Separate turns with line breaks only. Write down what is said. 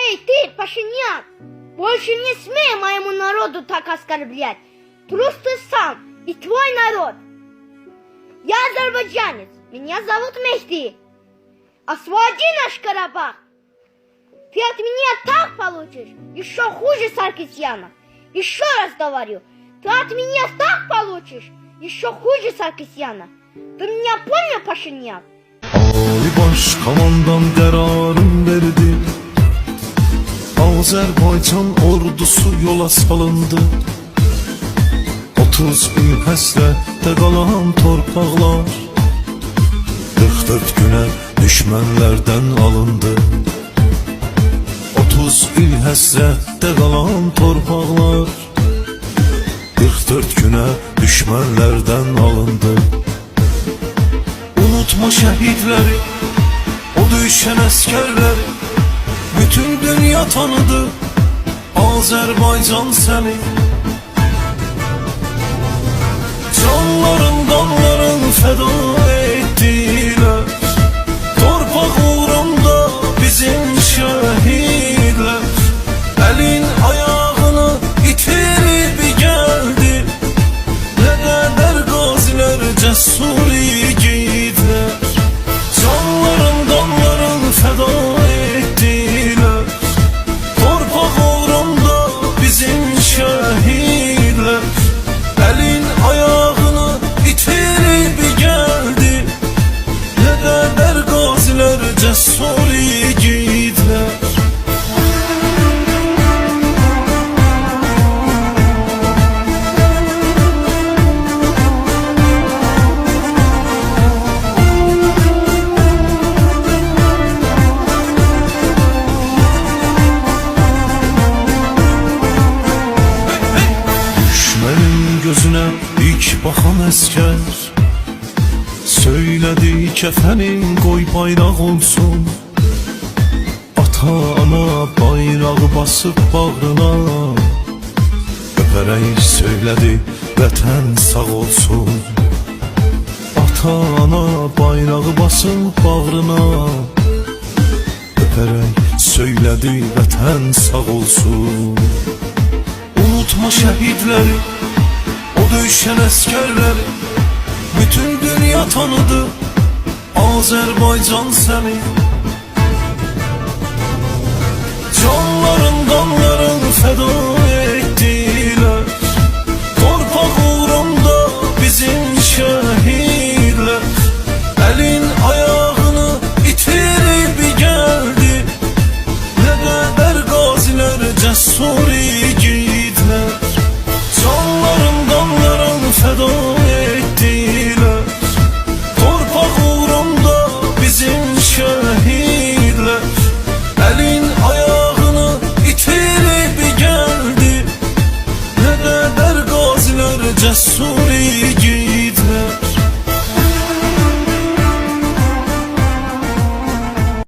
Эй, ты, Пашинян, больше не смей моему народу так оскорблять. Трус ты сам и твой народ. Я азербайджанец, меня зовут Мехди. Освободи наш Карабах. Ты от меня так получишь, еще хуже Саркисяна. Еще раз говорю, ты от меня так получишь, еще хуже Саркисяна. Ты меня понял, Пашинян?
Ali başkomandan kararın verdi. Azerbaycan ordusu yola salındı. 30 il həsrətdə qalan torpaqlar 44 günə düşmənlərdən alındı. 30 il həsrətdə qalan torpaqlar 44 günə düşmənlərdən alındı. Unutma şehitleri, o düşen askerleri. Bütün dünya tanıdı Azerbaycan seni. Canların kanların feda ettiler. Torpak uğrunda bizim şehitler. Elin ayağını itirip geldi. Ne kadar gaziler cesur yiğitler. Canların kanların feda ettiler. Torpak uğrunda bizim şehitler. Elin ayağını itirip geldi. Ne kadar gaziler cesur yiğitler. Gözüne ilk bakan esker söyledi kefenin koy bayrak olsun. Ata ana bayrağı basıp bağrına öperek söyledi vətən sağ olsun. Ata ana bayrağı basıp bağrına öperek söyledi vətən sağ olsun. Unutma şehitleri, o düşen askerleri. Bütün dünya tanıdı Azerbaycan seni. Canların kanların feda ettiler. Torpak uğrunda bizim şehitler. Elin ayağını itirip geldi. Ne kadar gaziler cesur yiğitler. Canların kanların feda ettiler. Torpak uğrunda bizim şehitler. Elin ayağını itirip geldi. Ne kadar gaziler cesur